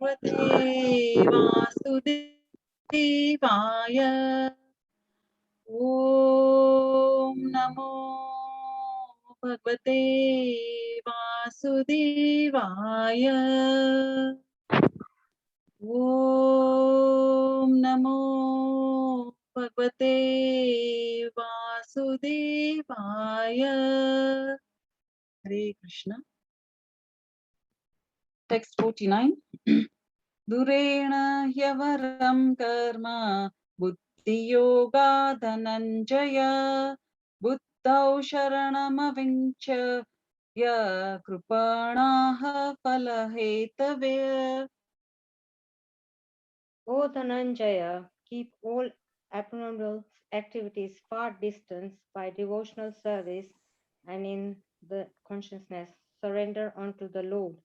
Bhagavate Vasudevaya. Om Namo Bhagavate Vasudevaya. Om Namo Bhagavate Vasudevaya. Hare Krishna. Text 49. Durena hyavaram karma buddhiyoga dhananjaya buddhau sharanamavincha ya krupanaha palahetave. O Dhananjaya, keep all abnormal activities far distant by devotional service and in the consciousness surrender unto the Lord.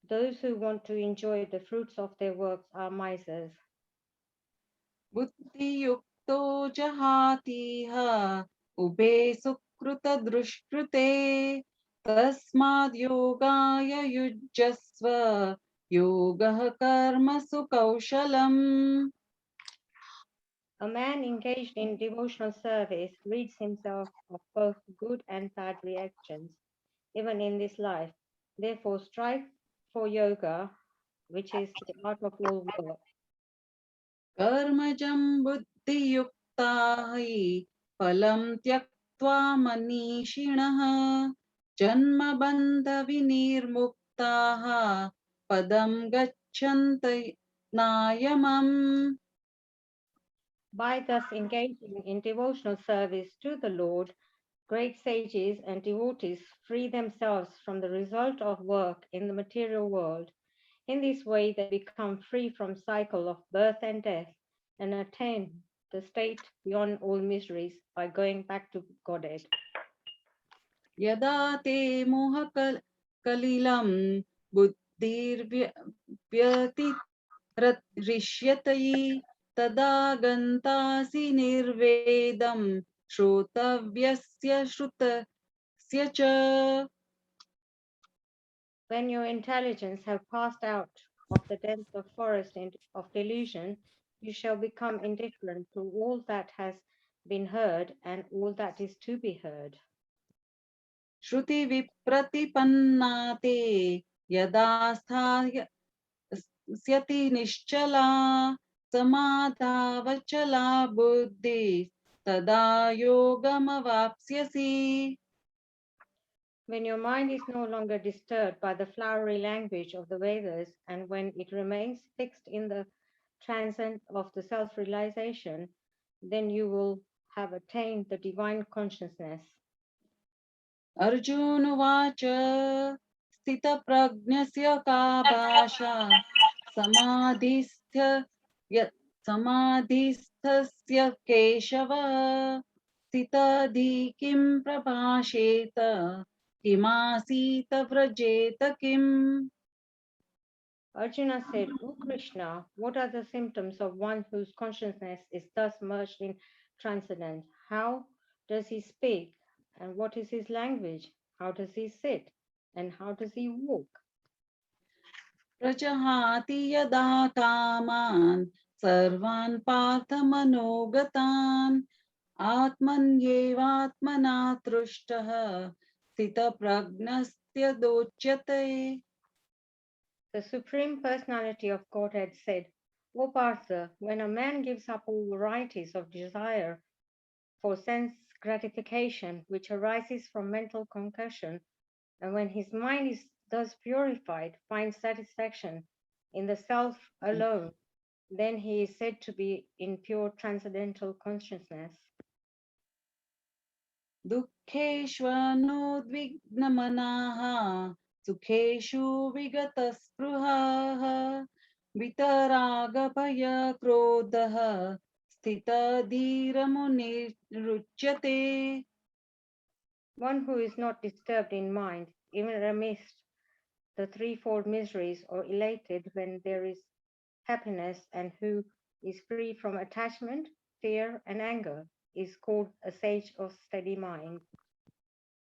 Those who want to enjoy the fruits of their works are misers. Buddhiyukto jahatiha ube sukrita drushkrute tasmad yogaya yujjasva yogah karma sukaushalam. A man engaged in devotional service rids himself of both good and bad reactions, even in this life. Therefore, strive for yoga, which is the art of all work. कर्मजं बुद्धियुक्ता हि फलं त्यक्त्वा मनीषिणः जन्मबन्धविनिर्मुक्ताः पदं गच्छन्त नायमम्. By thus engaging in devotional service to the Lord, great sages and devotees free themselves from the result of work in the material world. In this way, they become free from cycle of birth and death and attain the state beyond all miseries by going back to Godhead. यदा ते मोहकलिलं बुद्धिर्व्यतिरिष्यति तदा गन्तासि निर्वेदं श्रोतव्यस्य श्रुतस्य च. When your intelligence have passed out of the dense of forest of delusion, you shall become indifferent to all that has been heard and all that is to be heard. श्रुति विप्रतिपन्ना ते यदा स्थास्यति निश्चला समाधावचला बुद्धि तदा योगमवाप्स्यसि. When your mind is no longer disturbed by the flowery language of the Vedas, and when it remains fixed in the transcend of the self-realization, then you will have attained the divine consciousness. अर्जुनवाच स्थितप्रज्ञस्य का भाषा समाधिस्थ समाधिस्थस्य केशव स्थितधि किं प्रभाषेत किमासीत व्रजेत किम्. Arjuna said, O Krishna, what are the symptoms of one whose consciousness is thus merged in transcendence? How does he speak? And what is his language? How does he sit? And how does he walk? प्रजहाति यदा कामान् सर्वान् पार्थमनोगतान् आत्मन्येवात्मना तुष्टः स्थितप्रज्ञस्त्यदोच्यते. The Supreme Personality of Godhead said, O Partha, when a man gives up all varieties of desire for sense gratification which arises from mental concussion, and when his mind is thus purified, finds satisfaction in the self alone, then he is said to be in pure transcendental consciousness. दुःखेष्वनुद्विग्नमनाः सुखेषु विगतस्पृहाः वितरागभयक्रोधः स्थितधीरमुनिरुच्यते. One who is not disturbed in mind, even amidst the threefold miseries, or elated when there is happiness, and who is free from attachment, fear, and anger, is called a sage of steady mind.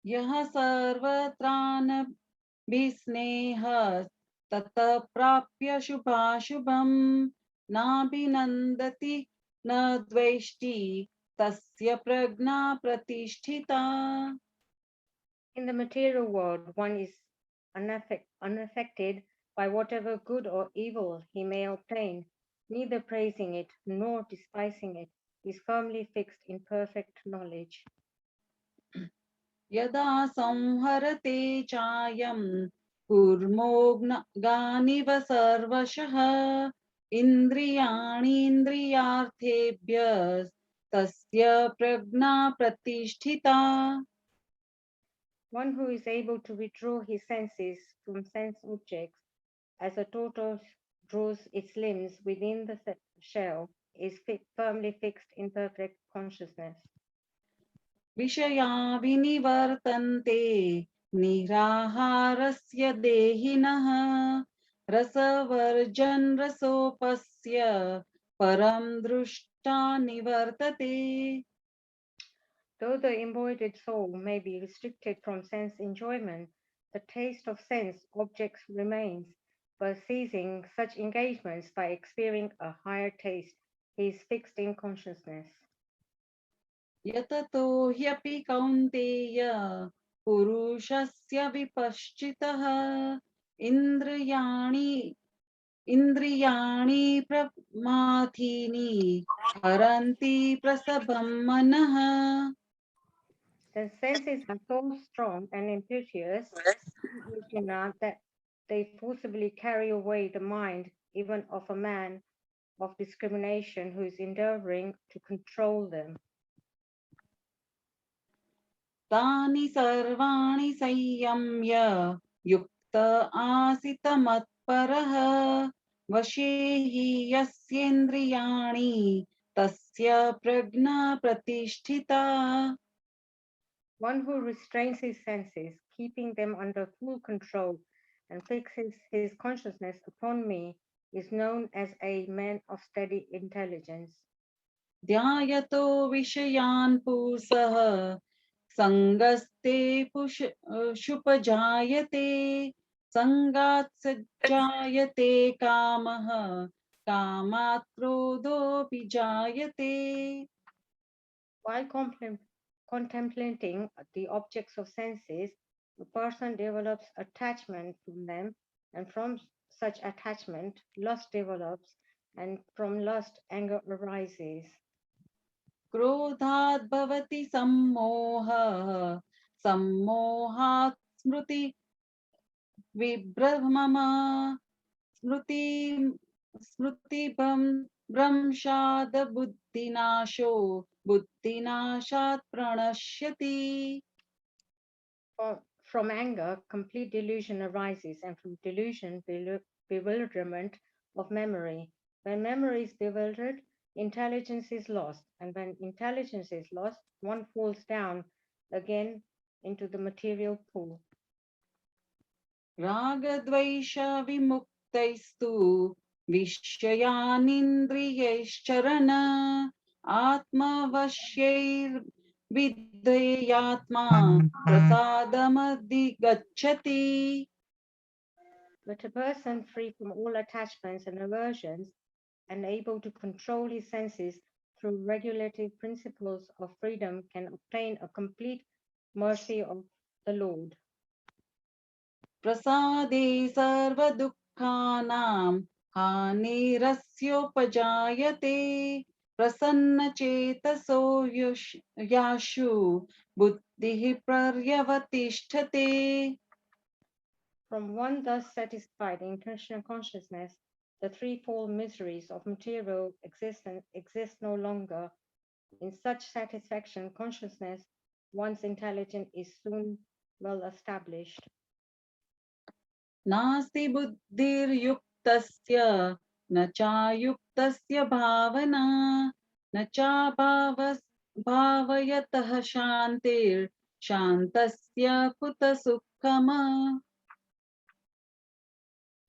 यः सर्वत्रानभिस्नेहः ततः प्राप्य शुभाशुभम् नाभिनन्दति न द्वेष्टि तस्य प्रज्ञा प्रतिष्ठिता. In the material world, one is unaffected by whatever good or evil he may obtain, neither praising it nor despising it, is firmly fixed in perfect knowledge. यदा संहरते चायं कूर्मोऽग्निव सर्वशः इन्द्रियाणीन्द्रियार्थेभ्यः तस्य प्रज्ञा प्रतिष्ठिता. One who is able to withdraw his senses from sense objects, as a tortoise draws its limbs within the shell, is firmly fixed in perfect consciousness. विषया विनिवर्तन्ते निराहारस्य देहिनः रसवर्जन रसोपस्य परं दृष्टा निवर्तते. Though the embodied soul may be restricted from sense enjoyment, the taste of sense objects remains, but ceasing such engagements by experiencing a higher taste, he is fixed in consciousness. यततो ह्यपि कौन्तेय पुरुषस्य विपश्चितः इन्द्रियाणि प्रमाथीनि हरन्ति प्रसभं मनः. The senses are so strong and impetuous, Arjuna, that they forcibly carry away the mind even of a man of discrimination who is endeavoring to control them. तानि सर्वाणि संयम्य युक्त आसित मत्परः वशे हि यस्येन्द्रियाणि तस्य प्रज्ञा प्रतिष्ठिता. One who restrains his senses, keeping them under full control, and fixes his consciousness upon me, is known as a man of steady intelligence. ध्यायतो विषयान् पुंसः संगस्ते शुपजायते संगात् सज्जायते कामः कामात् क्रोधोऽपि जायते. While contemplating the objects of senses, a person develops attachment to them, and from such attachment, lust develops, and from lust, anger arises. क्रोधात् भवति सम्मोहः सम्मोहात् स्मृति विभ्रमः स्मृति भ्रंशाद बुद्धिनाशो बुद्धिनाशात् प्रणश्यति. From anger, complete delusion arises, and from delusion, bewilderment of memory. When memory is bewildered, intelligence is lost, and when intelligence is lost, one falls down again into the material pool. रागद्वेष विमुक्तैस्तु विषयानिन्द्रियैश्चरण आत्मवश्यैर्विधेयात्मा प्रसादमधिगच्छति. But a person free from all attachments and aversions and able to control his senses through regulative principles of freedom can obtain a complete mercy of the Lord. प्रसादे सर्वदुःखानां हानिरस्योपजायते प्रसन्नचेतसो याशु बुद्धिः पर्यवतिष्ठते. From one thus satisfied in Krishna consciousness, the threefold miseries of material existence exist no longer. In such satisfaction consciousness, one's intelligence is soon well established. नास्ति बुद्धिर्युक्तस्य न चायुक्तस्य भावना न भावयतः शान्तस्य कुत सुखमा.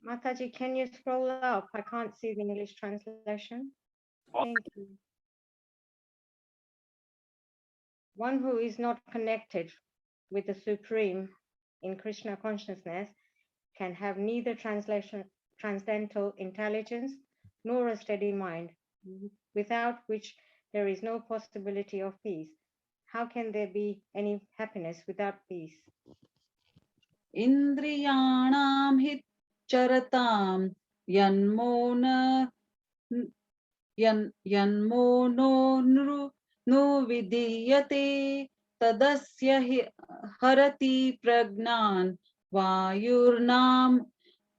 Mataji, can you scroll up? I can't see the English translation. Thank you. One who is not connected with the Supreme in Krishna consciousness can have neither transcendental intelligence nor a steady mind, without which there is no possibility of peace. How can there be any happiness without peace? इन्द्रियाणां हि चरतां यन्मोन यन्मोनो नु विधीयते तदस्य हरति प्रज्ञान वायुर्नाम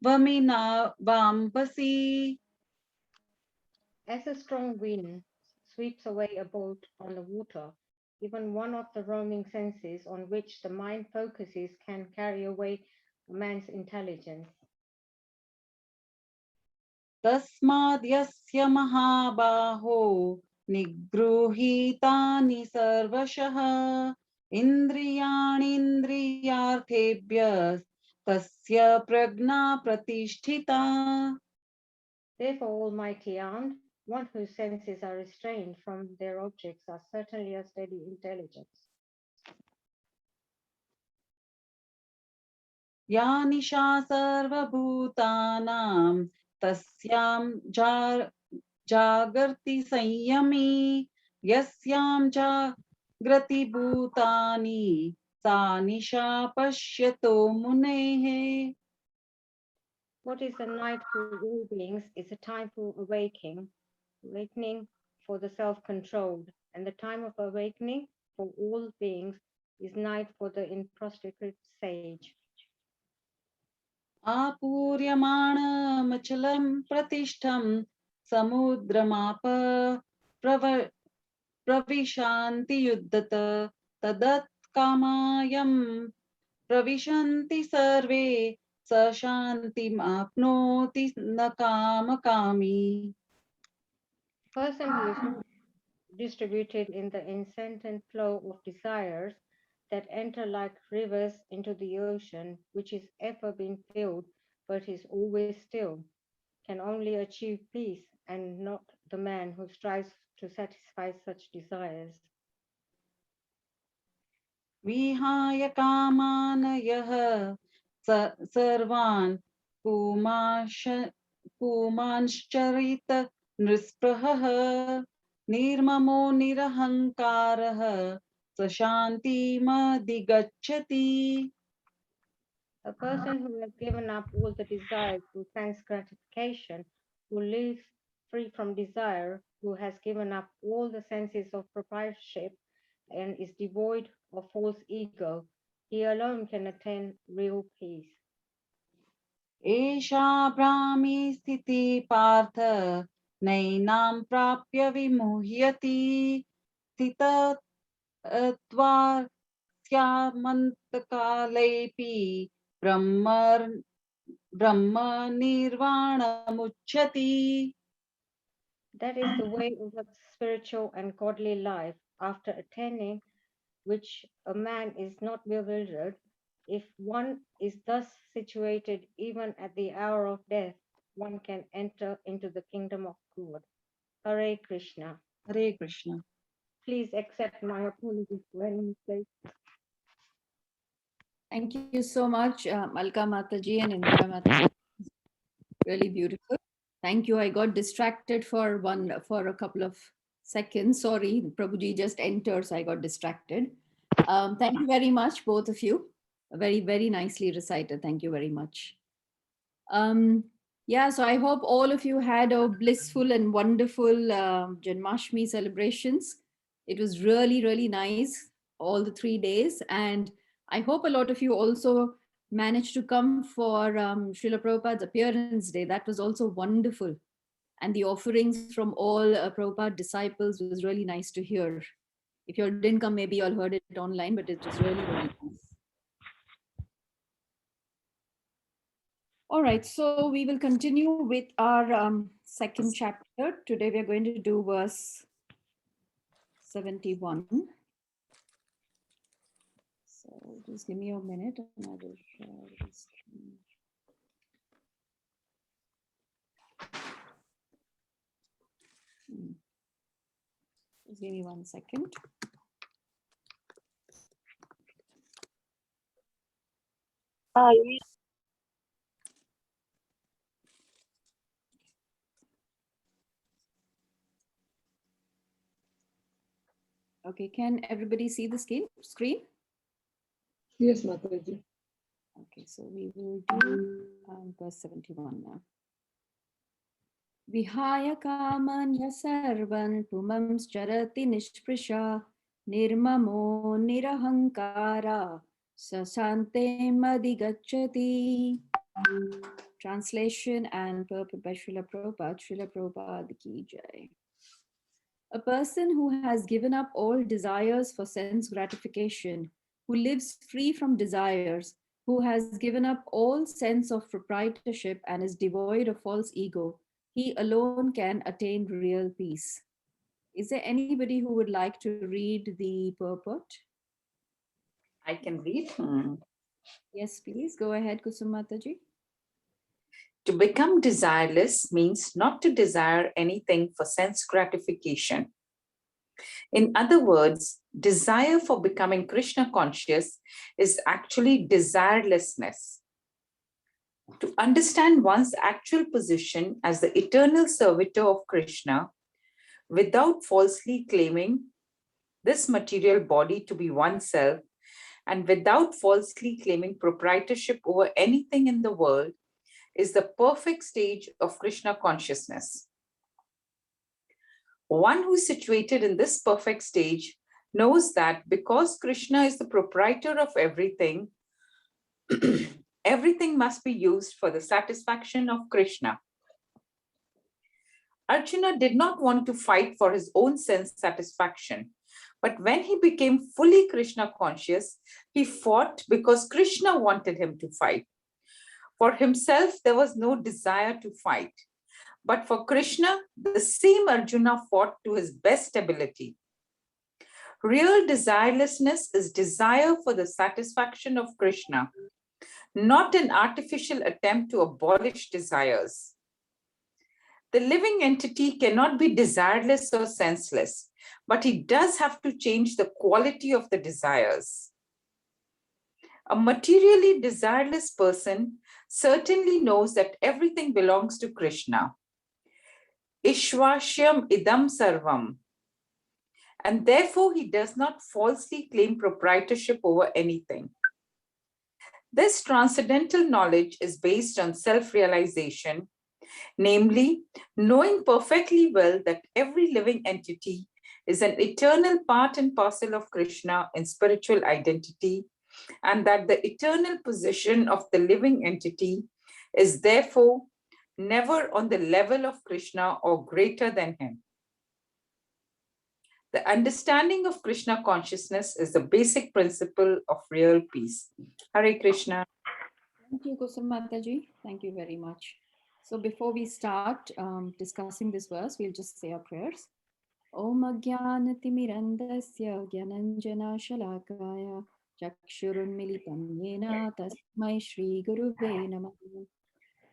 वमिना वाम्पसि. As a strong wind sweeps away a boat on the water, even one of the roaming senses on which the mind focuses can carry away a man's intelligence. तस्माद् यस्य महाबाहो निगृहीतानि सर्वशः इन्द्रियाणीन्द्रियार्थेभ्यः तस्य प्रज्ञा प्रतिष्ठिता. Therefore, almighty aunt, one whose senses are restrained from their objects are certainly a steady intelligence. या निशा सर्वभूतानां तस्यां जागर्ति संयमी यस्यां जागृति भूतानि सा निशा पश्यतो मुनेः. What is the night for all beings is a time for awakening for the self-controlled, and the time of awakening for all beings is night for the introspective sage. आपूर्यमाणमचलं प्रतिष्ठं समुद्रमाप प्रविशान्ति युद्धत तदत्कामायं प्रविशन्ति सर्वे स शान्तिमाप्नोति न कामकामी. Person who is not distributed in the incessant flow of desires that enter like rivers into the ocean, which is ever being filled but is always still, can only achieve peace, and not the man who strives to satisfy such desires. विहाय कामान यः सर्वान् पुमांश्चरित नृस्पृहः निर्ममो निरहङ्कारः स शान्तिमधिगच्छति. A person who has given up all the desires for sense gratification, who lives free from desire, who has given up all the senses of proprietorship, and is devoid of false ego, he alone can attain real peace. एषा भ्रामी स्थिति पार्थ नैनां प्राप्य विमुह्यति स्थितत्वास्यामन्तकालेऽपि ब्रह्मनिर्वाणमुच्यति. That is the way of a spiritual and godly life, after attaining which a man is not bewildered. If one is thus situated, even at the hour of death, one can enter into the kingdom of God. Hare Krishna. Hare Krishna. Please accept my apologies for any mistakes. Thank you so much, Malka Mataji and Indira Mataji. Really beautiful. Thank you. I got distracted for a couple of seconds. Sorry, Prabhuji just entered, so I got distracted. Thank you very much, both of you. Very, very nicely recited. Thank you very much. Yeah, so I hope all of you had a blissful and wonderful Janmashtami celebrations. It was really, really nice, all the 3 days. And I hope a lot of you also managed to come for Srila Prabhupada's appearance day. That was also wonderful. And the offerings from all Prabhupada disciples was really nice to hear. If you all didn't come, maybe you all heard it online, but it was really, really nice. All right, so we will continue with our second chapter. Today we are going to do verse 71. So just give me a minute and I will share the screen. Just give me 1 second. Okay, can everybody see the screen? Yes, Mataji. Okay, so we will do verse 71 now. Vihaya kamanya sarvan pumamscharati nishprisha nirmamo nirahankara sasante madigachati. Translation and purport by Srila Prabhupada. Srila Prabhupada ki jai. A person who has given up all desires for sense gratification, who lives free from desires, who has given up all sense of proprietorship and is devoid of false ego, he alone can attain real peace. Is there anybody who would like to read the purport? I can read. Yes, please. Go ahead, Kusumataji. To become desireless means not to desire anything for sense gratification. In other words, desire for becoming Krishna conscious is actually desirelessness. To understand one's actual position as the eternal servitor of Krishna without falsely claiming this material body to be oneself and without falsely claiming proprietorship over anything in the world is the perfect stage of Krishna consciousness. One who is situated in this perfect stage knows that because Krishna is the proprietor of everything, everything must be used for the satisfaction of Krishna. Arjuna did not want to fight for his own sense satisfaction, but when he became fully Krishna conscious, he fought because Krishna wanted him to fight. For himself, there was no desire to fight. But for Krishna, the same Arjuna fought to his best ability. Real desirelessness is desire for the satisfaction of Krishna, not an artificial attempt to abolish desires. The living entity cannot be desireless or senseless, but he does have to change the quality of the desires. A materially desireless person certainly knows that everything belongs to Krishna. Ishvashyam idam sarvam. And therefore, he does not falsely claim proprietorship over anything. This transcendental knowledge is based on self-realization, namely, knowing perfectly well that every living entity is an eternal part and parcel of Krishna in spiritual identity, and that the eternal position of the living entity is therefore never on the level of Krishna or greater than him. The understanding of Krishna consciousness is the basic principle of real peace. Hare Krishna. Thank you, Kusumataji. Thank you very much. So before we start discussing this verse, we'll just say our prayers. Om Agyanatimirandasya Gyananjana Shalakaya Chakshurunmilitam Yena Tasmai Shri Guruve Namaha.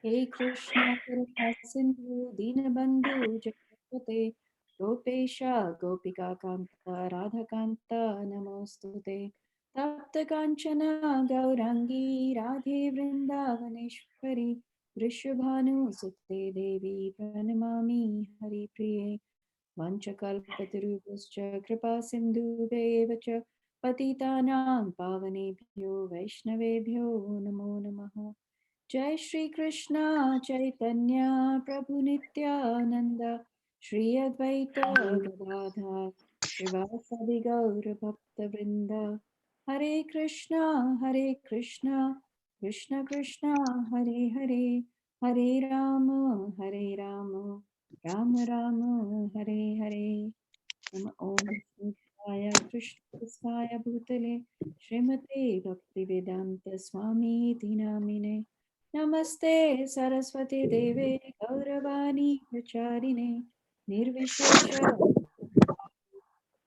Hey Krishna Karuna Sindhu Dinabandhu Jagapate Gopesha Gopika Kanta Radhakanta Namostute Tapta Kanchana Gaurangi Radhe Vrindavaneshwari Vrishabhanu Sute Devi Pranamami Hari Priye Vanchakalpatarubhascha Kripa Sindhubheva cha Patitanam Pavanebhyo Vaishnavebhyo Namo Namaha. Jai Shri Krishna Chaitanya Prabhu Nityananda Shri Advaita Gadadhar Srivasadi Gaura Bhakta Vrinda Hare Krishna Krishna Krishna Hare Hare Hare Rama Rama Rama Hare Hare Om Vishnushaya Krishna Prasthaya Bhutale Srimate Bhaktivedanta Swami Namine Namaste Saraswati Deve Gauravani Pracharine Nirvishesha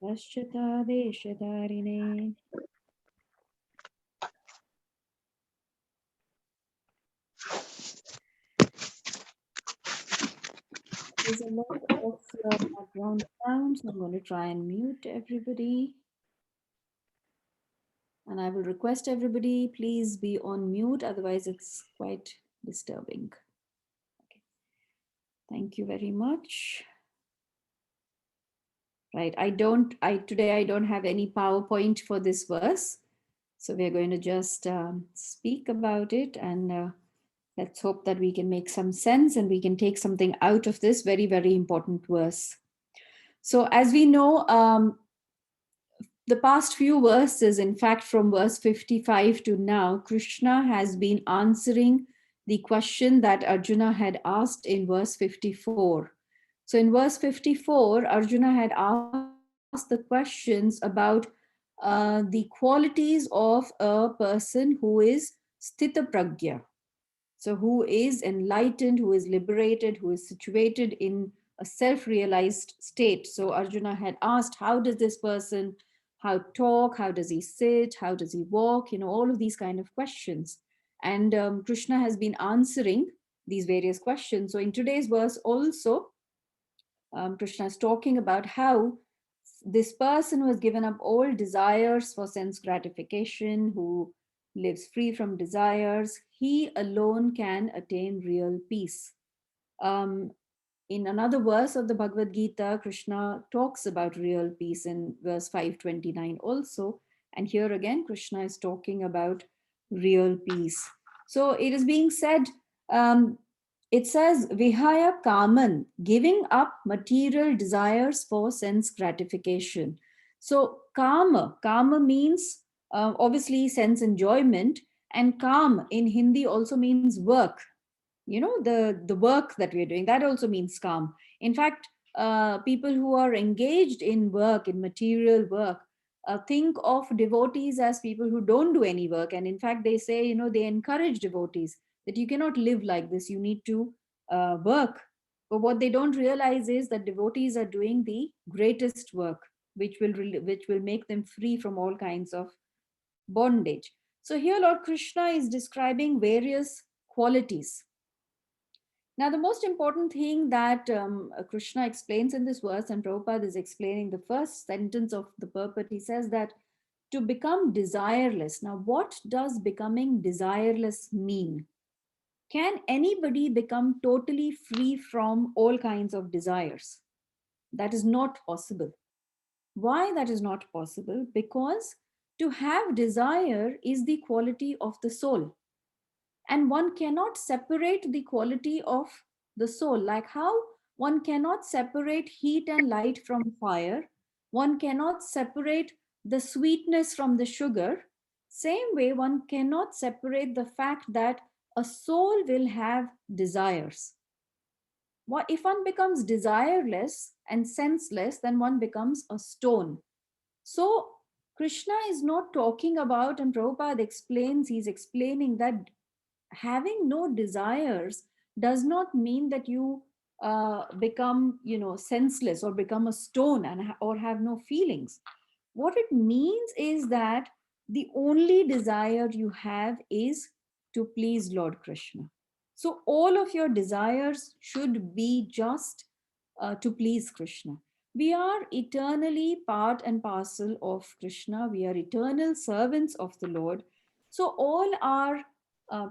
Paschata Deshadarine. There's a lot of background sound, so I'm going to try and mute everybody. And I will request everybody, please be on mute, otherwise it's quite disturbing. Okay. Thank you very much. right? Today I don't have any PowerPoint for this verse. So we're going to just speak about it, and let's hope that we can make some sense and we can take something out of this very, very important verse. So as we know, the past few verses, in fact, from verse 55 to now, Krishna has been answering the question that Arjuna had asked in verse 54. So in verse 54, Arjuna had asked the questions about the qualities of a person who is sthita pragya. So, who is enlightened, who is liberated, who is situated in a self realized state. So, Arjuna had asked, how does this person how talk, how does he sit, how does he walk, all of these kind of questions. And Krishna has been answering these various questions. So, in today's verse, also, Krishna is talking about how this person who has given up all desires for sense gratification, who lives free from desires, he alone can attain real peace. Um, in another verse of the Bhagavad Gita, Krishna talks about real peace in verse 529 also. And here again, Krishna is talking about real peace. So it is being said, it says, Vihaya Kaman, giving up material desires for sense gratification. So kama means obviously sense enjoyment, and kam in Hindi also means work. The work that we're doing, that also means calm. In fact, people who are engaged in work, in material work, think of devotees as people who don't do any work. And in fact, they say, they encourage devotees that you cannot live like this, you need to work. But what they don't realize is that devotees are doing the greatest work, which will make them free from all kinds of bondage. So here Lord Krishna is describing various qualities. Now, the most important thing that Krishna explains in this verse, and Prabhupada is explaining the first sentence of the purport, he says that to become desireless. Now, what does becoming desireless mean? Can anybody become totally free from all kinds of desires? That is not possible. Why that is not possible? Because to have desire is the quality of the soul, and one cannot separate the quality of the soul. Like how one cannot separate heat and light from fire, one cannot separate the sweetness from the sugar, same way one cannot separate the fact that a soul will have desires. If one becomes desireless and senseless, then one becomes a stone. So Krishna is not talking about, and Prabhupada explains, he's explaining that having no desires does not mean that you become senseless or become a stone or have no feelings. What it means is that the only desire you have is to please Lord Krishna. So all of your desires should be just to please Krishna. We are eternally part and parcel of Krishna. We are eternal servants of the Lord. So all our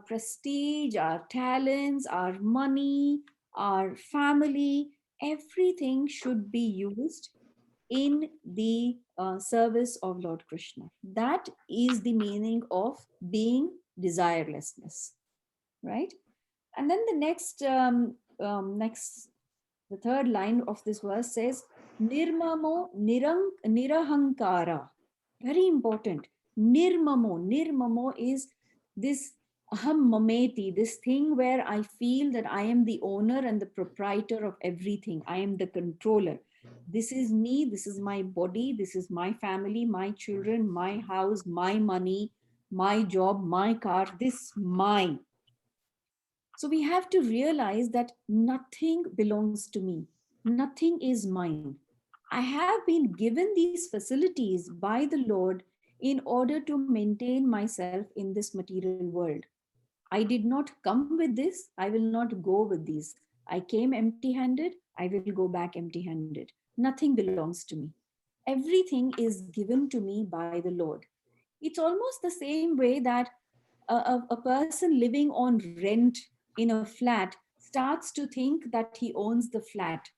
prestige, our talents, our money, our family, everything should be used in the service of Lord Krishna. That is the meaning of being desirelessness, right? And then the the third line of this verse says, Nirmamo nirahankara. Very important. Nirmamo is this aham mameti, this thing where I feel that I am the owner and the proprietor of everything. I am the controller. This is me, this is my body, this is my family, my children, my house, my money, my job, my car, this mine. So we have to realize that nothing belongs to me. Nothing is mine. I have been given these facilities by the Lord in order to maintain myself in this material world. I did not come with this. I will not go with these. I came empty handed. I will go back empty handed. Nothing belongs to me. Everything is given to me by the Lord. It's almost the same way that a person living on rent in a flat starts to think that he owns the flat.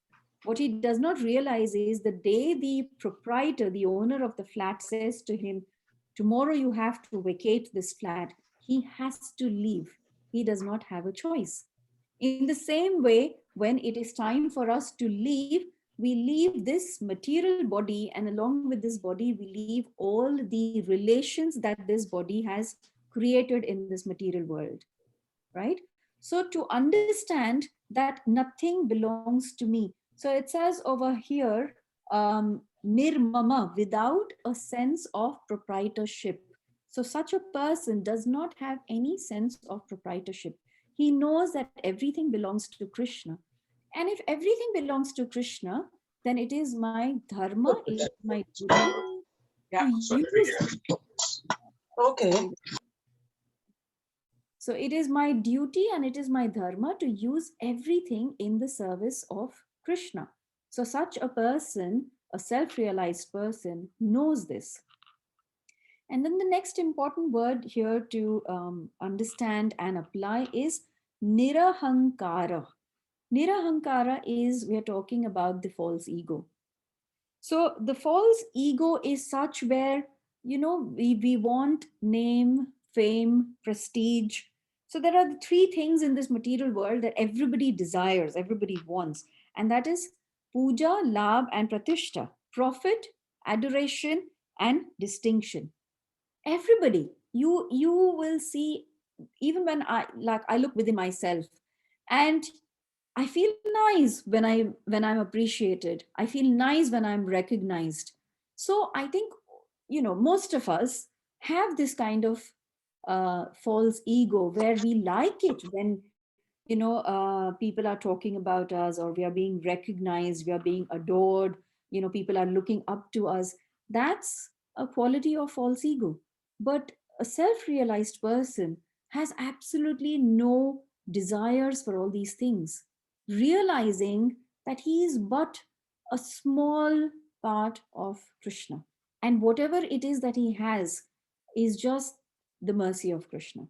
What he does not realize is the day the proprietor, the owner of the flat, says to him, tomorrow you have to vacate this flat, he has to leave. He does not have a choice. In the same way, when it is time for us to leave, we leave this material body, and along with this body, we leave all the relations that this body has created in this material world, right? So to understand that nothing belongs to me. So it says over here, nirmama, without a sense of proprietorship. So such a person does not have any sense of proprietorship. He knows that everything belongs to Krishna. And if everything belongs to Krishna, then it is my dharma, it is my duty Yeah. to use. Okay. So it is my duty and it is my dharma to use everything in the service of Krishna. So such a person, a self-realized person, knows this. And then the next important word here to understand and apply is nirahankara. Nirahankara is, we are talking about the false ego. So the false ego is such where, we want name, fame, prestige. So there are the three things in this material world that everybody desires, everybody wants. And that is puja, labh, and pratishta, profit, adoration, and distinction. Everybody, you will see, even when I look within myself, and I feel nice when I'm appreciated. I feel nice when I'm recognized. So I think, most of us have this kind of false ego where we like it when, people are talking about us, or we are being recognized, we are being adored, people are looking up to us. That's a quality of false ego. But a self-realized person has absolutely no desires for all these things, realizing that he is but a small part of Krishna. And whatever it is that he has is just the mercy of Krishna.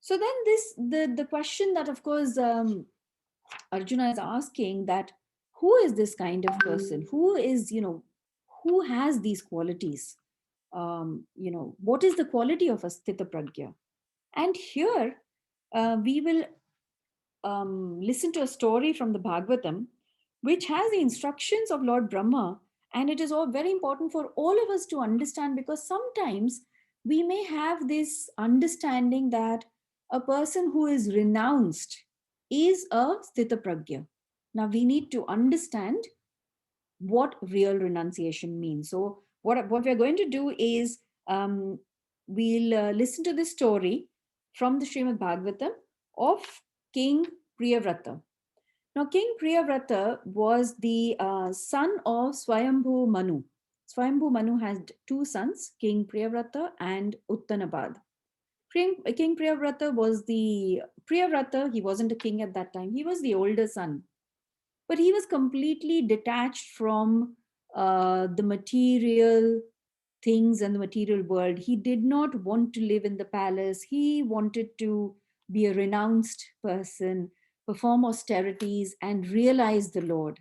So then the question that, of course, Arjuna is asking, that who is this kind of person? Who is, who has these qualities? What is the quality of a sthita pragya? And here we will listen to a story from the Bhagavatam, which has the instructions of Lord Brahma. And it is all very important for all of us to understand, because sometimes we may have this understanding that a person who is renounced is a sthita pragya. Now we need to understand what real renunciation means. So what we're going to do is, we'll listen to this story from the Srimad Bhagavatam of King Priyavrata. Now, King Priyavrata was the son of Swayambhu Manu. Swayambhu Manu had two sons, King Priyavrata and Uttanapad. King Priyavrata was Priyavrata, he wasn't a king at that time, he was the older son. But he was completely detached from the material things and the material world. He did not want to live in the palace. He wanted to be a renounced person, perform austerities, and realize the Lord.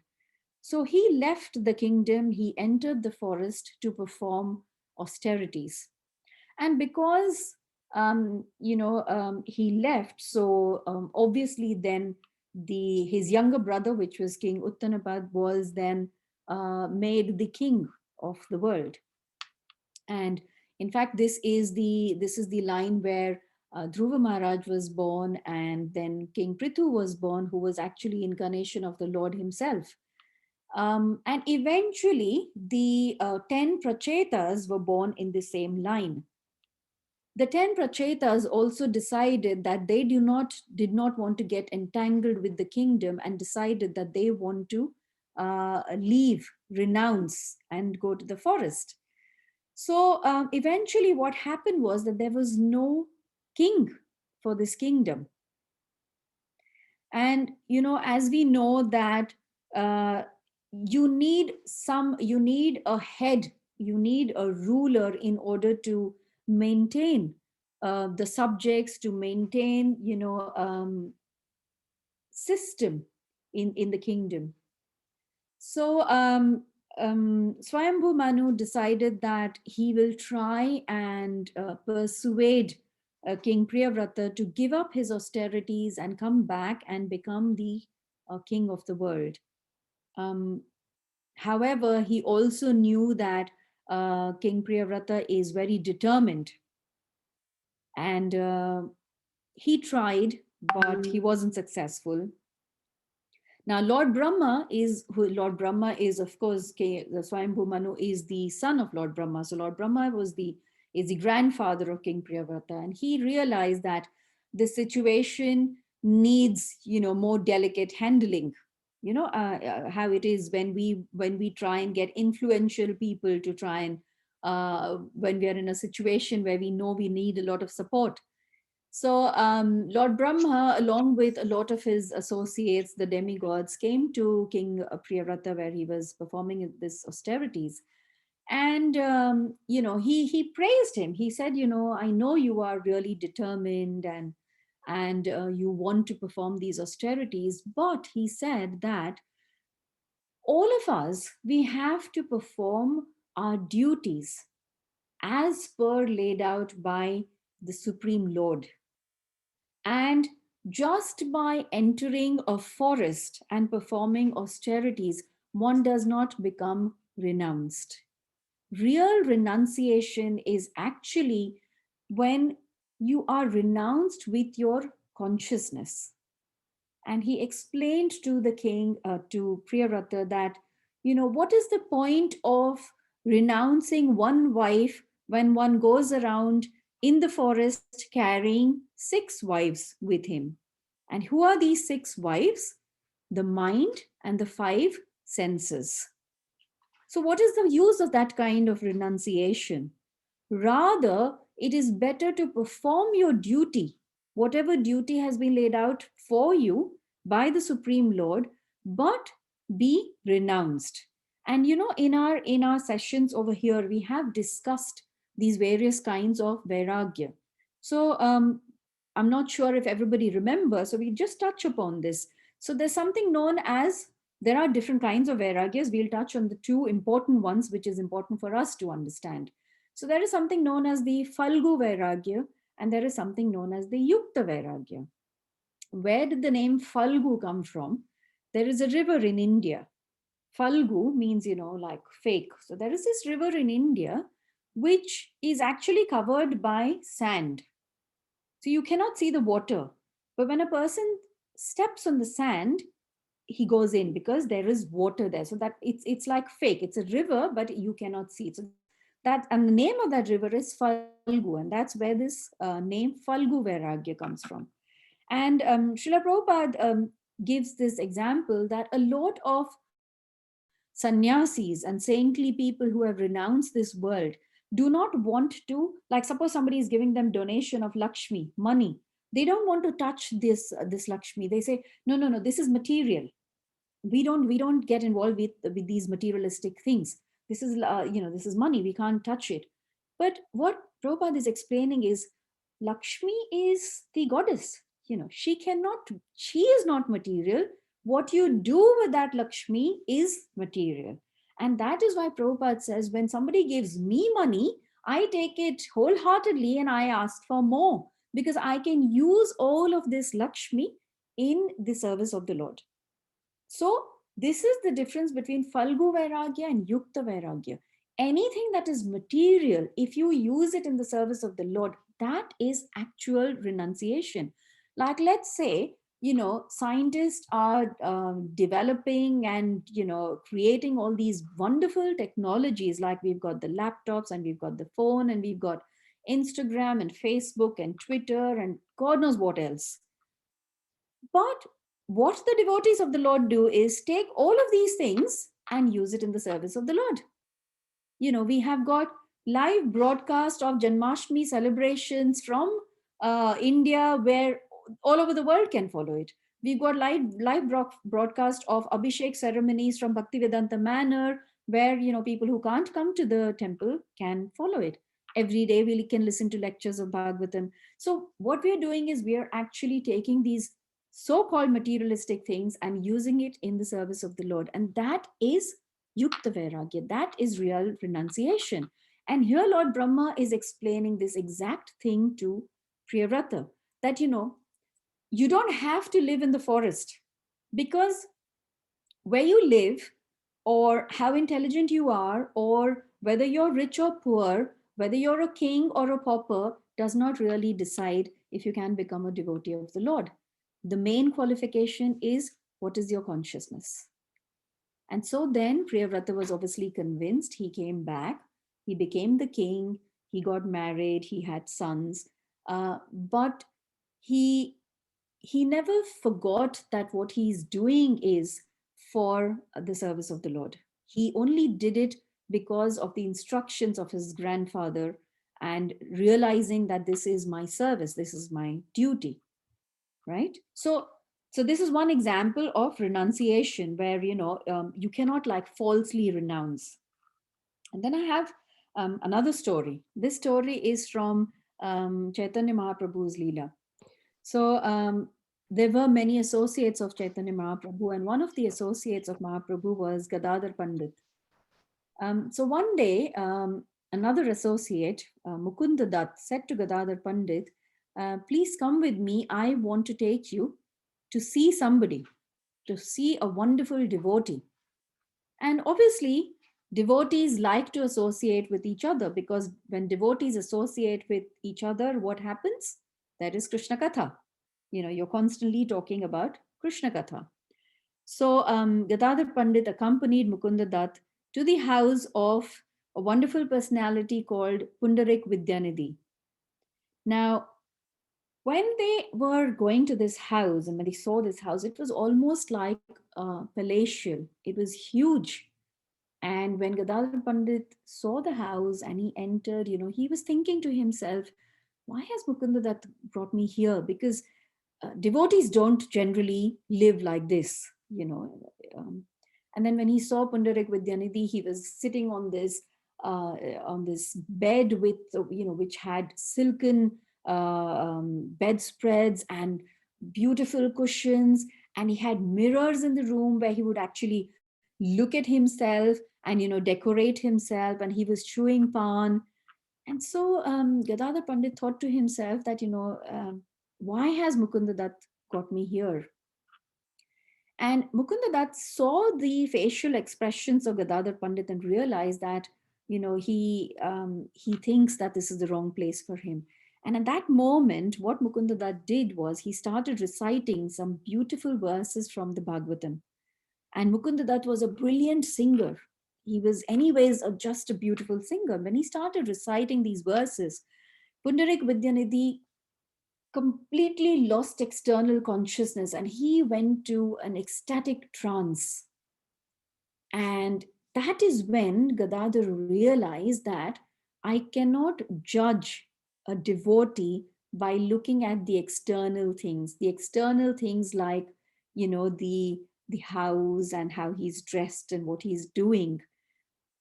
So he left the kingdom, he entered the forest to perform austerities. And because he left, so obviously then his younger brother, which was King Uttanapad, was then made the king of the world. And in fact, this is the line where Dhruva Maharaj was born, and then King Prithu was born, who was actually incarnation of the Lord himself. And eventually, the 10 prachetas were born in the same line. The 10 prachetas also decided that they did not want to get entangled with the kingdom, and decided that they want to leave, renounce, and go to the forest. So eventually what happened was that there was no king for this kingdom. And, as we know that you need a head, you need a ruler in order to maintain the subjects, to maintain, system in the kingdom. So Swayambhu Manu decided that he will try and persuade King Priyavrata to give up his austerities and come back and become the king of the world. Um, However, he also knew that King Priyavrata is very determined, and he tried, but he wasn't successful. Now, Lord Brahma is of course, the Swayambhu Manu is the son of Lord Brahma. So Lord Brahma is the grandfather of King Priyavrata, and he realized that the situation needs, more delicate handling. How it is when we try and get influential people to try and when we are in a situation where we know we need a lot of support. So Lord Brahma, along with a lot of his associates, the demigods, came to King Priyavrata where he was performing this austerities. And, he praised him. He said, I know you are really determined and you want to perform these austerities. But he said that all of us, we have to perform our duties as per laid out by the Supreme Lord. And just by entering a forest and performing austerities, one does not become renounced. Real renunciation is actually when you are renounced with your consciousness. And he explained to the king, to Priyavrata, that, what is the point of renouncing one wife when one goes around in the forest carrying 6 wives with him? And who are these 6 wives? The mind and the 5 senses. So, what is the use of that kind of renunciation? Rather, it is better to perform your duty, whatever duty has been laid out for you by the Supreme Lord, but be renounced. And in our sessions over here, we have discussed these various kinds of vairagya. So I'm not sure if everybody remembers, so we just touch upon this. So there's something known as, there are different kinds of vairagyas. We'll touch on the 2 important ones, which is important for us to understand. So there is something known as the Falgu Vairagya, and there is something known as the Yukta Vairagya. Where did the name Falgu come from? There is a river in India. Falgu means, like fake. So there is this river in India, which is actually covered by sand. So you cannot see the water. But when a person steps on the sand, he goes in because there is water there. So that it's like fake. It's a river, but you cannot see it. So that, and the name of that river is Falgu, and that's where this name Falgu Vairagya comes from. And Srila Prabhupada gives this example that a lot of sannyasis and saintly people who have renounced this world do not want to, like suppose somebody is giving them donation of Lakshmi, money. They don't want to touch this Lakshmi. They say, no, this is material. We don't get involved with these materialistic things. This is this is money, we can't touch it. But what Prabhupada is explaining is, Lakshmi is the goddess. She is not material. What you do with that Lakshmi is material. And that is why Prabhupada says, when somebody gives me money, I take it wholeheartedly and I ask for more, because I can use all of this Lakshmi in the service of the Lord. So this is the difference between Falgu Vairagya and Yukta Vairagya. Anything that is material, if you use it in the service of the Lord, that is actual renunciation. Like, let's say, scientists are developing and, creating all these wonderful technologies. Like we've got the laptops and we've got the phone and we've got Instagram and Facebook and Twitter and God knows what else. But what the devotees of the Lord do is take all of these things and use it in the service of the Lord. We have got live broadcast of Janmashtami celebrations from India, where all over the world can follow it. We've got live broadcast of Abhishek ceremonies from Bhaktivedanta Manor, where people who can't come to the temple can follow it. Every day we can listen to lectures of Bhagavatam. So what we are doing is we are actually taking these so-called materialistic things and using it in the service of the Lord. And that is yukta vairagya. That is real renunciation. And here Lord Brahma is explaining this exact thing to Priyavrata, that, you don't have to live in the forest, because where you live, or how intelligent you are, or whether you're rich or poor, whether you're a king or a pauper, does not really decide if you can become a devotee of the Lord. The main qualification is, what is your consciousness? And so then Priyavrata was obviously convinced. He came back, he became the king, he got married, he had sons, but he never forgot that what he's doing is for the service of the Lord. He only did it because of the instructions of his grandfather, and realizing that this is my service, this is my duty, right? So this is one example of renunciation where, you cannot like falsely renounce. And then I have another story. This story is from Chaitanya Mahaprabhu's Leela. So there were many associates of Chaitanya Mahaprabhu, and one of the associates of Mahaprabhu was Gadadhar Pandit. So one day, another associate, Mukunda Dutt, said to Gadadhar Pandit, please come with me. I want to take you to see somebody, to see a wonderful devotee. And obviously, devotees like to associate with each other, because when devotees associate with each other, what happens? That is Krishna Katha. You're constantly talking about Krishna Katha. So Gadadhar Pandit accompanied Mukunda Dutt to the house of a wonderful personality called Pundarik Vidyanidhi. Now, when they were going to this house and when they saw this house, it was almost like palatial. It was huge. And when Gadadhar Pandit saw the house and he entered, he was thinking to himself, why has Mukunda Dutt brought me here? Because devotees don't generally live like this, and then when he saw Pundarik Vidyanidhi, he was sitting on this bed with, which had silken bedspreads and beautiful cushions, and he had mirrors in the room where he would actually look at himself and decorate himself, and he was chewing pan. And so Gadadhar Pandit thought to himself that, why has Mukunda Dutt got me here? And Mukunda Dutt saw the facial expressions of Gadadhar Pandit and realized that, he thinks that this is the wrong place for him. And at that moment, what Mukunda Dutt did was he started reciting some beautiful verses from the Bhagavatam. And Mukunda Dutt was a brilliant singer. He was anyways just a beautiful singer. When he started reciting these verses, Pundarik Vidyanidhi completely lost external consciousness and he went to an ecstatic trance. And that is when Gadadhar realized that I cannot judge a devotee by looking at the external things like, the house and how he's dressed and what he's doing.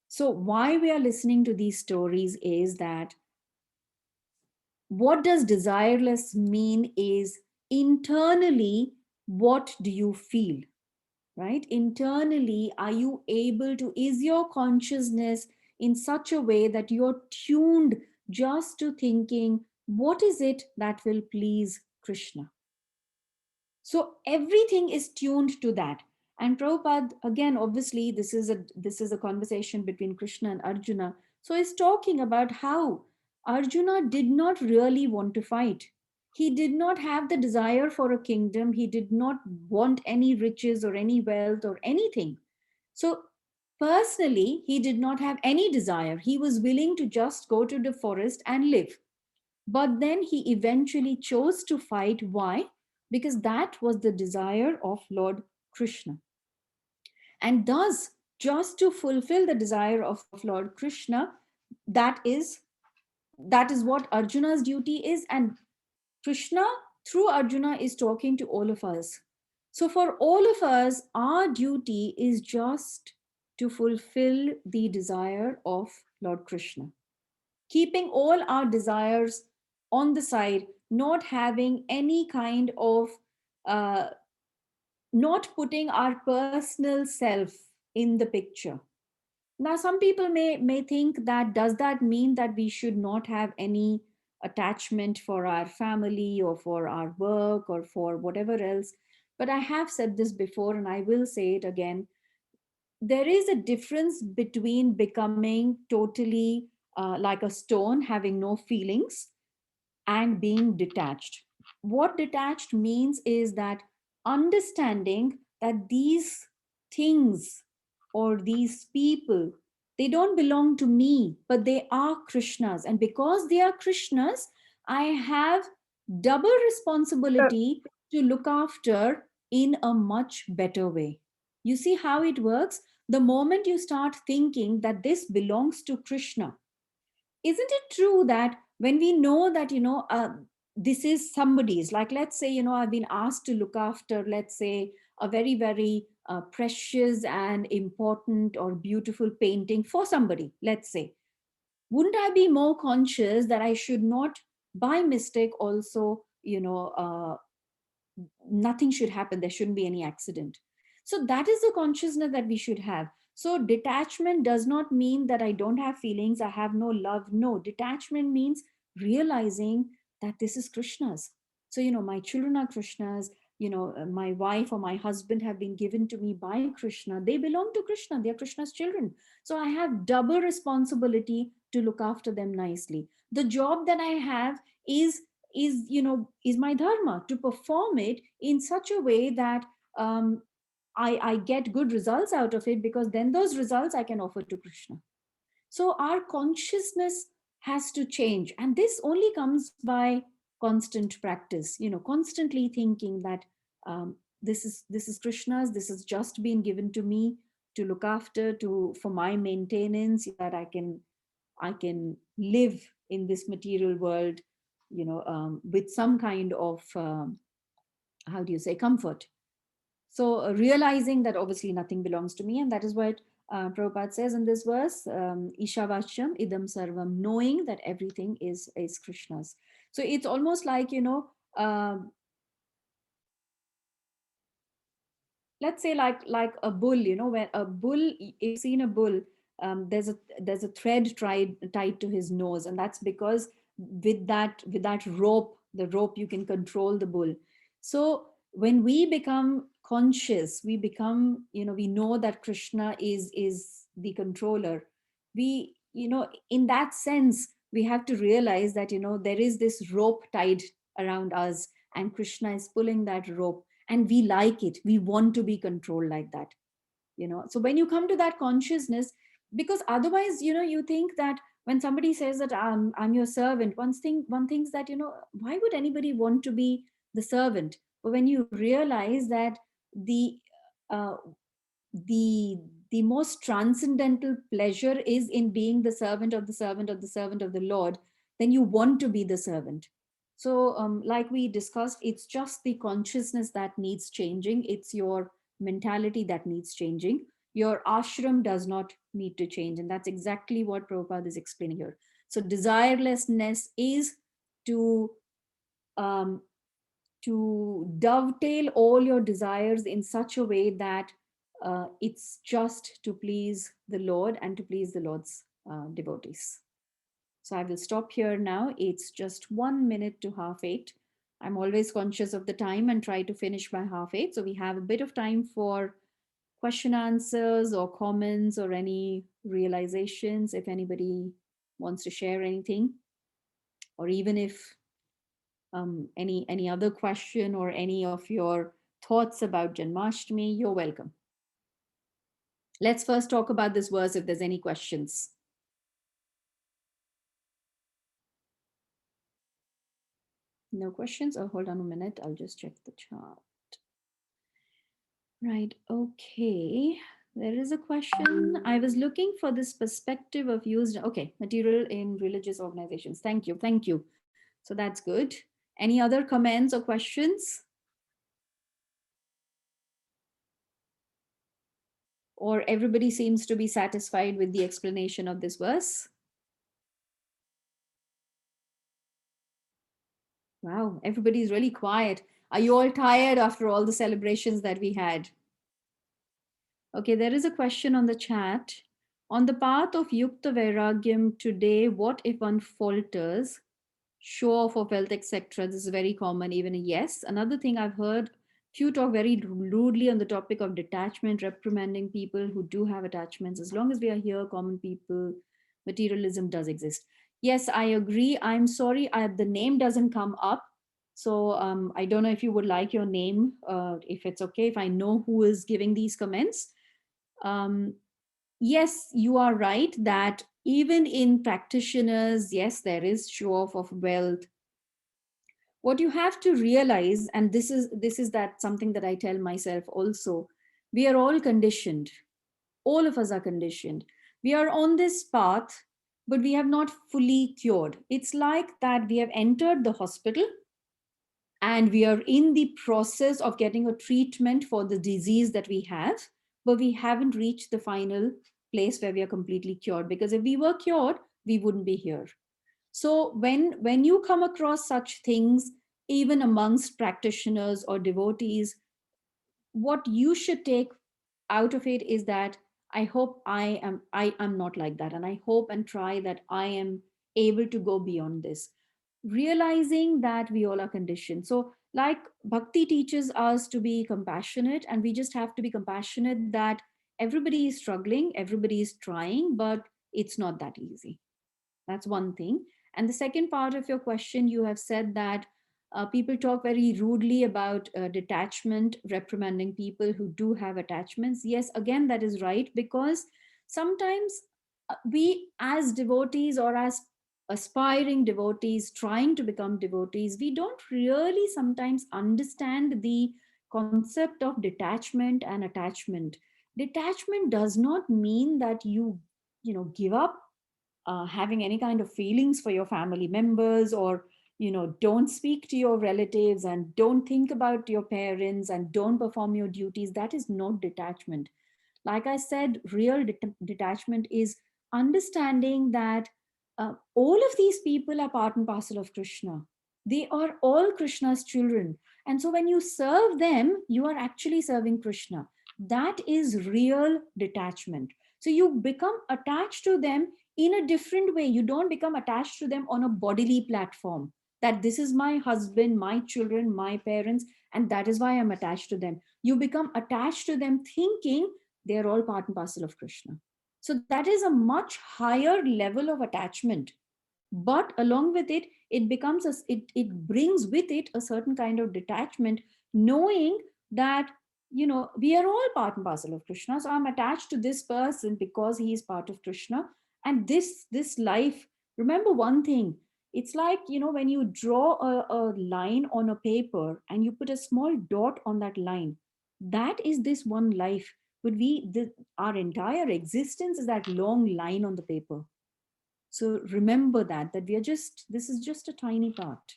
So why we are listening to these stories is that what does desireless mean is internally, what do you feel, right? Internally, are you able to, is your consciousness in such a way that you're tuned just to thinking, what is it that will please Krishna? So everything is tuned to that. And Prabhupada, again, obviously, this is a conversation between Krishna and Arjuna. So he's talking about how Arjuna did not really want to fight. He did not have the desire for a kingdom. He did not want any riches or any wealth or anything. So personally, he did not have any desire. He was willing to just go to the forest and live. But then he eventually chose to fight. Why? Because that was the desire of Lord Krishna. And thus, just to fulfill the desire of Lord Krishna, that is what Arjuna's duty is. And Krishna, through Arjuna, is talking to all of us. So for all of us, our duty is just to fulfill the desire of Lord Krishna, keeping all our desires on the side, not having any kind of uh, not putting our personal self in the picture. Now, some people may think that, does that mean that we should not have any attachment for our family or for our work or for whatever else? But I have said this before and I will say it again. There is a difference between becoming totally like a stone, having no feelings, and being detached. What detached means is that understanding that these things or these people, they don't belong to me, but they are Krishna's. And because they are Krishna's, I have double responsibility to look after in a much better way. You see how it works? The moment you start thinking that this belongs to Krishna, isn't it true that when we know that, this is somebody's, like, let's say, I've been asked to look after, let's say, a very, very precious and important or beautiful painting for somebody, let's say, wouldn't I be more conscious that I should not by mistake also, nothing should happen, there shouldn't be any accident? So that is the consciousness that we should have. So detachment does not mean that I don't have feelings, I have no love. No, detachment means realizing that this is Krishna's. So, my children are Krishna's, my wife or my husband have been given to me by Krishna, they belong to Krishna, they are Krishna's children. So I have double responsibility to look after them nicely. The job that I have is my dharma, to perform it in such a way that I get good results out of it, because then those results I can offer to Krishna. So our consciousness has to change, and this only comes by constant practice, constantly thinking that this is Krishna's, this has just been given to me to look after, to for my maintenance, that I can live in this material world, with some kind of how do you say, comfort. So realizing that obviously nothing belongs to me, and that is what Prabhupada says in this verse, Ishavashyam idam sarvam, knowing that everything is Krishna's. So it's almost like, let's say, like a bull, when a bull, if you've seen a bull, there's a thread tied to his nose, and that's because with that rope, the rope, you can control the bull. So when we become conscious, we become, we know that Krishna is the controller. We, in that sense, we have to realize that, there is this rope tied around us, and Krishna is pulling that rope, and we like it, we want to be controlled like that. So when you come to that consciousness, because otherwise, you think that when somebody says that I'm your servant, one thinks that, why would anybody want to be the servant? But when you realize that the uh, the the most transcendental pleasure is in being the servant of the servant of the servant of the Lord, then you want to be the servant. So like we discussed, it's just the consciousness that needs changing, it's your mentality that needs changing. Your ashram does not need to change, and that's exactly what Prabhupada is explaining here. So desirelessness is to um, to dovetail all your desires in such a way that it's just to please the Lord and to please the Lord's devotees. So I will stop here now. It's just 1 minute to 7:30. I'm always conscious of the time and try to finish by 7:30. So we have a bit of time for question answers or comments or any realizations, if anybody wants to share anything, or even if any other question or any of your thoughts about Janmashtami, you're welcome. Let's first talk about this verse if there's any questions. No questions? Oh, hold on a minute. I'll just check the chart. Right. Okay. There is a question. I was looking for this perspective of used. Okay. Material in religious organizations. Thank you. Thank you. So that's good. Any other comments or questions? Or everybody seems to be satisfied with the explanation of this verse? Wow, everybody's really quiet. Are you all tired after all the celebrations that we had? Okay, there is a question on the chat. On the path of Yukta Vairagyam today, what if one falters? Show off of wealth, etc. This is very common, even a yes. Another thing I've heard few talk very rudely on the topic of detachment, reprimanding people who do have attachments. As long as we are here, common people, materialism does exist. Yes, I agree. I'm sorry, the name doesn't come up. So I don't know if you would like your name, if it's okay, if I know who is giving these comments. Yes, you are right that even in practitioners, yes, there is show off of wealth. What you have to realize, and this is that something that I tell myself also, we are all conditioned. All of us are conditioned. We are on this path, but we have not fully cured. It's like that we have entered the hospital and we are in the process of getting a treatment for the disease that we have, but we haven't reached the final place where we are completely cured, because if we were cured, we wouldn't be here. So when you come across such things, even amongst practitioners or devotees, what you should take out of it is that I hope I am not like that, and I hope and try that I am able to go beyond this, realizing that we all are conditioned. So like bhakti teaches us to be compassionate, and we just have to be compassionate that everybody is struggling, everybody is trying, but it's not that easy. That's one thing. And the second part of your question, you have said that people talk very rudely about detachment, reprimanding people who do have attachments. Yes, again, that is right, because sometimes we, as devotees or as aspiring devotees trying to become devotees, we don't really sometimes understand the concept of detachment and attachment. Detachment does not mean that you give up having any kind of feelings for your family members, or don't speak to your relatives and don't think about your parents and don't perform your duties. That is not detachment. Like I said, real detachment is understanding that all of these people are part and parcel of Krishna. They are all Krishna's children, and so when you serve them, you are actually serving Krishna. That is real detachment. So you become attached to them in a different way. You don't become attached to them on a bodily platform, that this is my husband, my children, my parents, and that is why I'm attached to them. You become attached to them thinking they're all part and parcel of Krishna. So that is a much higher level of attachment. But along with it, it brings with it a certain kind of detachment, knowing that we are all part and parcel of Krishna. So I'm attached to this person because he is part of Krishna. And this life, remember one thing, it's like when you draw a line on a paper and you put a small dot on that line, that is this one life. But our entire existence is that long line on the paper. So remember that this is just a tiny part.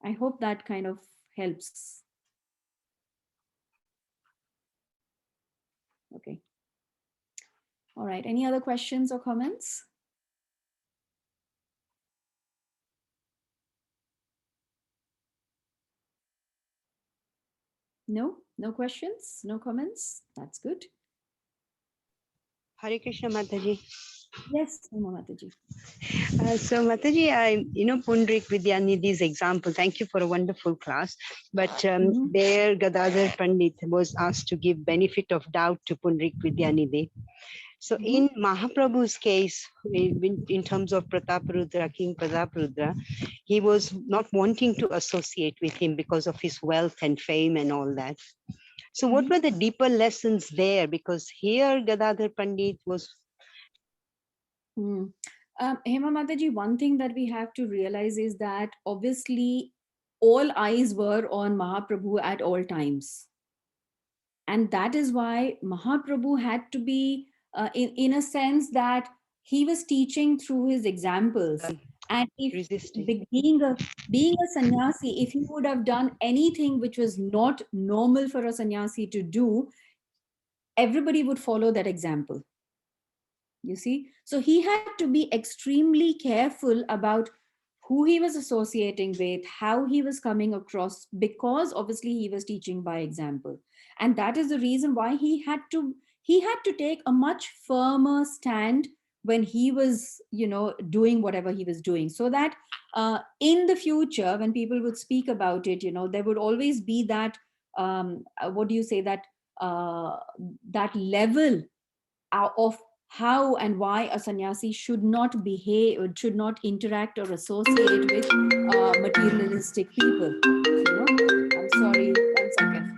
I hope that kind of helps. Okay. All right. Any other questions or comments? No questions, no comments. That's good. Hare Krishna, Mataji. Yes, Mataji. So Mataji, Pundrik Vidyanidhi's example, thank you for a wonderful class. But there Gadadhar Pandit was asked to give benefit of doubt to Pundrik Vidyanidhi. So in Mahaprabhu's case, in terms of Prataparudra, King Prataparudra, he was not wanting to associate with him because of his wealth and fame and all that. So what were the deeper lessons there? Because here Gadadhar Pandit was... Hema Mataji, one thing that we have to realize is that obviously all eyes were on Mahaprabhu at all times. And that is why Mahaprabhu had to be, in a sense, that he was teaching through his examples. And if being a sannyasi, if he would have done anything which was not normal for a sannyasi to do, everybody would follow that example. You see? So he had to be extremely careful about who he was associating with, how he was coming across, because obviously he was teaching by example. And that is the reason why he had to take a much firmer stand when he was, doing whatever he was doing, so that in the future, when people would speak about it, there would always be that, what do you say, that level of how and why a sannyasi should not behave, or should not interact or associate with materialistic people. I'm sorry, one second.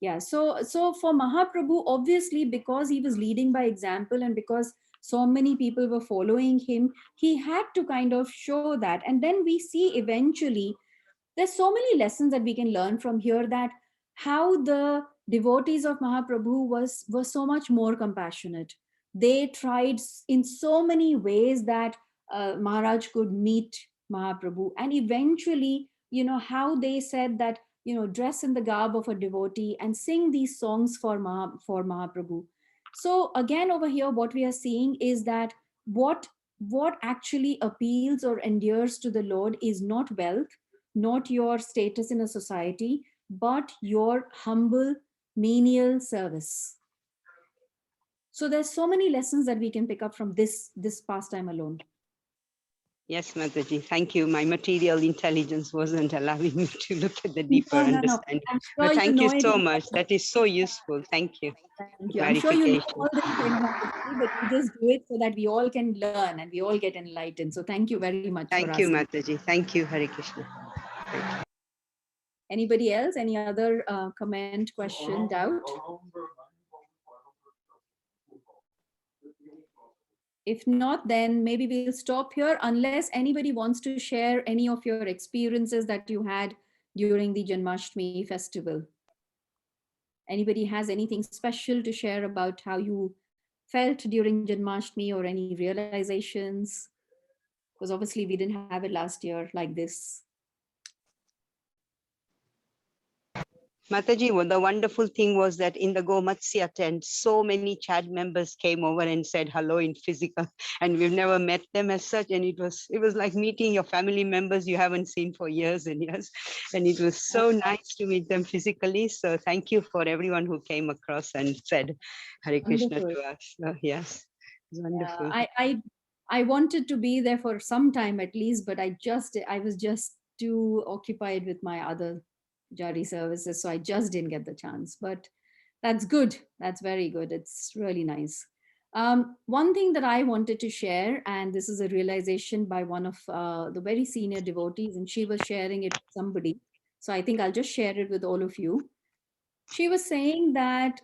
Yeah, so for Mahaprabhu, obviously, because he was leading by example and because so many people were following him, he had to kind of show that. And then we see eventually there's so many lessons that we can learn from here, that how the devotees of Mahaprabhu were so much more compassionate. They tried in so many ways that Maharaj could meet Mahaprabhu. And eventually, how they said that, dress in the garb of a devotee and sing these songs for Mahaprabhu. So again, over here, what we are seeing is that what actually appeals or endures to the Lord is not wealth, not your status in a society, but your humble menial service. So there's so many lessons that we can pick up from this pastime alone. Yes, Mataji, thank you. My material intelligence wasn't allowing me to look at the deeper understanding. I'm sure But thank you so it. much. That is so useful. Thank you. Thank you. I'm sure you know all the terminology, but we just do it so that we all can learn and we all get enlightened. So thank you very much. Thank you, Mataji. Thank you, Hare Krishna. Anybody else? Any other comment, question, doubt? If not, then maybe we'll stop here, unless anybody wants to share any of your experiences that you had during the Janmashtami festival. Anybody has anything special to share about how you felt during Janmashtami, or any realizations? Because obviously we didn't have it last year like this. Mataji, the wonderful thing was that in the Gomatsya tent, so many chat members came over and said hello in physical, and we've never met them as such. And it was like meeting your family members you haven't seen for years and years. And it was so nice to meet them physically. So thank you for everyone who came across and said Hare Krishna to us. Yes, it was wonderful. I wanted to be there for some time at least, but I was just too occupied with my other jari services, so I just didn't get the chance. But that's good. That's very good. It's really nice. One thing that I wanted to share, and this is a realization by one of the very senior devotees, and she was sharing it with somebody. So I think I'll just share it with all of you. She was saying that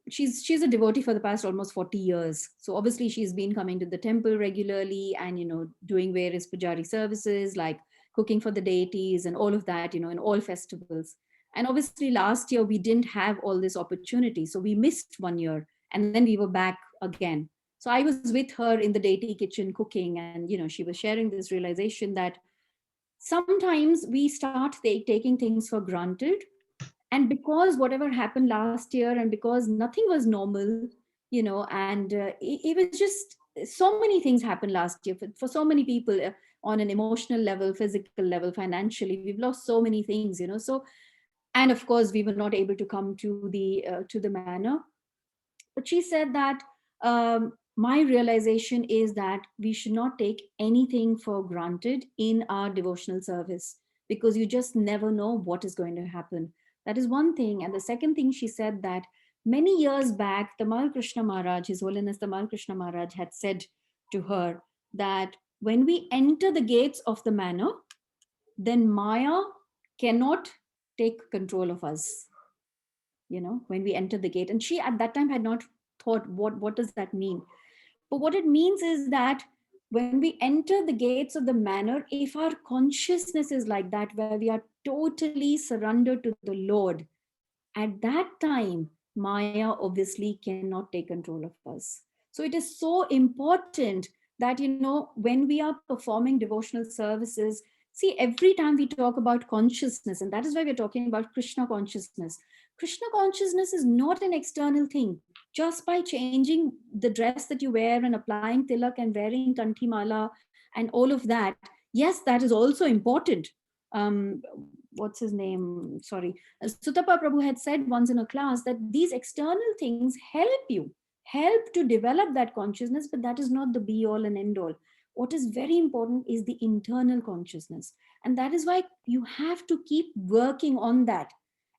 she's a devotee for the past almost 40 years. So obviously she's been coming to the temple regularly and, doing various pujari services like cooking for the deities and all of that, in all festivals. And obviously last year we didn't have all this opportunity. So we missed 1 year and then we were back again. So I was with her in the deity kitchen cooking, and, she was sharing this realization that sometimes we start taking things for granted. And because whatever happened last year, and because nothing was normal, and it was just so many things happened last year for so many people, on an emotional level, physical level, financially, we've lost so many things, so, and of course we were not able to come to the manor. But she said that, my realization is that we should not take anything for granted in our devotional service, because you just never know what is going to happen. That is one thing. And the second thing, she said that many years back, Tamal Krishna Maharaj, His Holiness Tamal Krishna Maharaj, had said to her that when we enter the gates of the manor, then Maya cannot take control of us, when we enter the gate. And she at that time had not thought, what does that mean? But what it means is that when we enter the gates of the manor, if our consciousness is like that, where we are totally surrendered to the Lord, at that time, Maya obviously cannot take control of us. So it is so important that, when we are performing devotional services, see, every time we talk about consciousness, and that is why we're talking about Krishna consciousness. Krishna consciousness is not an external thing. Just by changing the dress that you wear and applying tilak and wearing kanthi mala and all of that. Yes, that is also important. What's his name? Sorry. Sutapa Prabhu had said once in a class that these external things help to develop that consciousness, but that is not the be all and end all. What is very important is the internal consciousness. And that is why you have to keep working on that.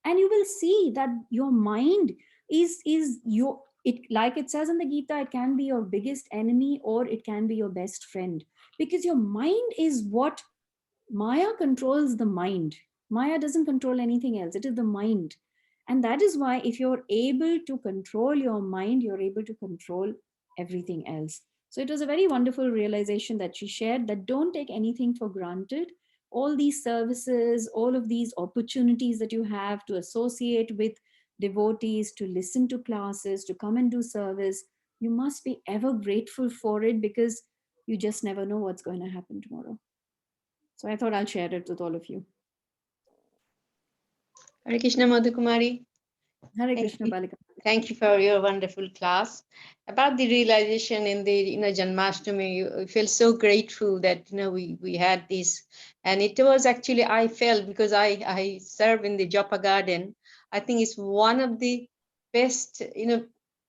And you will see that your mind is your, it, like it says in the Gita, it can be your biggest enemy or it can be your best friend, because your mind is what Maya controls. The mind, Maya doesn't control anything else, it is the mind. And that is why if you're able to control your mind, you're able to control everything else. So it was a very wonderful realization that she shared, that don't take anything for granted. All these services, all of these opportunities that you have to associate with devotees, to listen to classes, to come and do service, you must be ever grateful for it, because you just never know what's going to happen tomorrow. So I thought I'll share it with all of you. Hare Krishna, Madhu Kumari. Hare Thank Krishna, you. Balika. Thank you for your wonderful class. About the realization in the Janmashtami, you feel so grateful that we had this, and it was actually, I felt, because I serve in the Japa garden. I think it's one of the best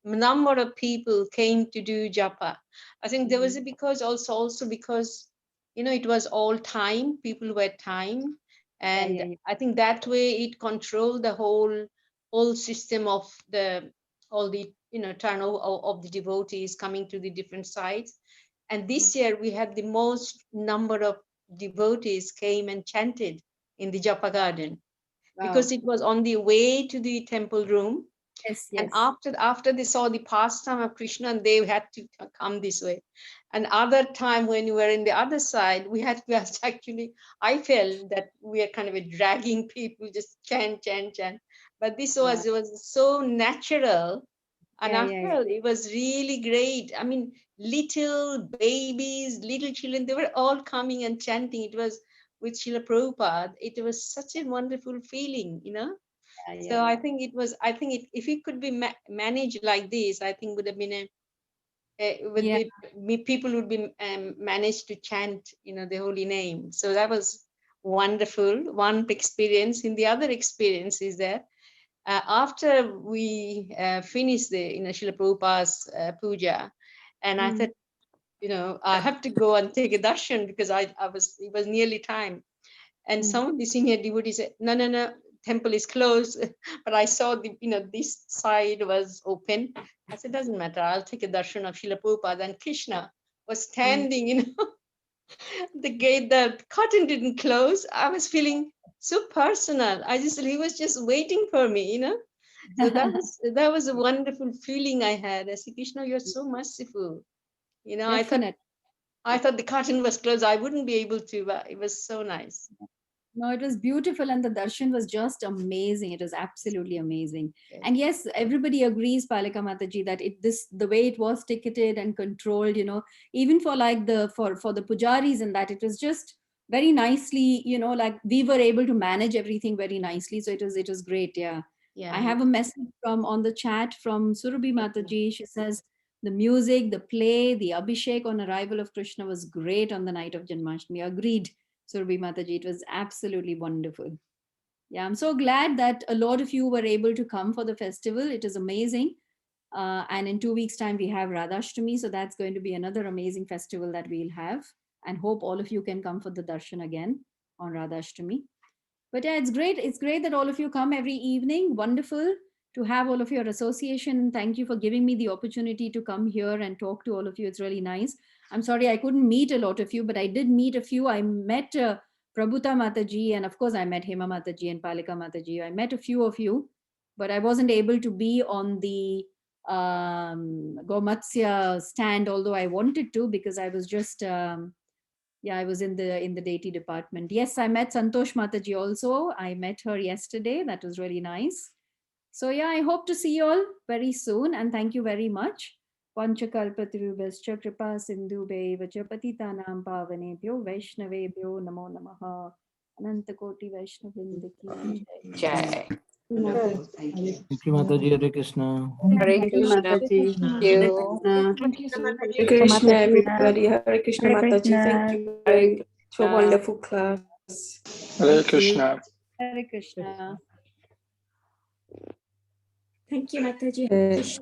number of people came to do japa. I think there was because also because it was all time, people were time, and Yeah. I think that way it controlled the whole system of the all the turnover of the devotees coming to the different sites. And this year we had the most number of devotees came and chanted in the japa garden, because it was on the way to the temple room. Yes, And yes. after they saw the pastime of Krishna, and they had to come this way. And other time when we were in the other side, we had actually, I felt that we are kind of dragging people, just chant. But this was, it was so natural. And I Yeah. felt it was really great. I mean, little babies, little children, they were all coming and chanting. It was with Srila Prabhupada. It was such a wonderful feeling. So I think if it could be managed like this, I think would have been Yeah. people would be managed to chant, the holy name. So that was wonderful. One experience. In the other experience is that after we finished the, Srila Prabhupada's puja, and I thought, I have to go and take a darshan, because it was nearly time. And some of the senior devotees said, no, temple is closed. But I saw this side was open. I said, doesn't matter, I'll take a darshan of Srila Prabhupada. And Krishna was standing, the gate, the curtain didn't close. I was feeling so personal. He was just waiting for me. So that was a wonderful feeling I had. I said, Krishna, you're so merciful. Definitely. I thought the curtain was closed, I wouldn't be able to, but it was so nice. No, it was beautiful, and the darshan was just amazing. It was absolutely amazing. Yes. And yes, everybody agrees, Palika Mataji, that the way it was ticketed and controlled, even for like for the pujaris, and that it was just very nicely, like we were able to manage everything very nicely. So it was great. Yeah. I have a message on the chat from Surabhi Mataji. She says the music, the play, the Abhishek on arrival of Krishna was great on the night of Janmashtami. Agreed, Surabhi Mataji. It was absolutely wonderful. Yeah, I'm so glad that a lot of you were able to come for the festival. It is amazing. And in 2 weeks' time, we have Radhashtami. So that's going to be another amazing festival that we'll have. And hope all of you can come for the darshan again on Radhashtami. But yeah, it's great. It's great that all of you come every evening. Wonderful to have all of your association. Thank you for giving me the opportunity to come here and talk to all of you. It's really nice. I'm sorry I couldn't meet a lot of you, but I did meet a few. I met Prabhuta Mataji, and of course I met Hema Mataji and Palika Mataji. I met a few of you, but I wasn't able to be on the Gomatsya stand, although I wanted to, because I was just I was in the deity department. Yes, I met Santosh Mataji also. I met her yesterday. That was really nice. So yeah, I hope to see you all very soon, and thank you very much. Panchakalpatarubhascha kripa sindhubhaiva cha patitanam pavanebhyo vaishnavebhyo namo namaha. Anantakoti Vaishnavrinda ki jai. Jai. Thank you. Thank you, Mataji. Hare Krishna. Hare Thank you, Krishna. Mataji. Thank Hare you. Krishna. Thank you, Sue. Hare Krishna, everybody. Hare Krishna, Hare Mataji. Thank Krishna. you very much for wonderful class. Hare Thank you. Krishna. Hare Krishna. Thank you, Mataji. Yes.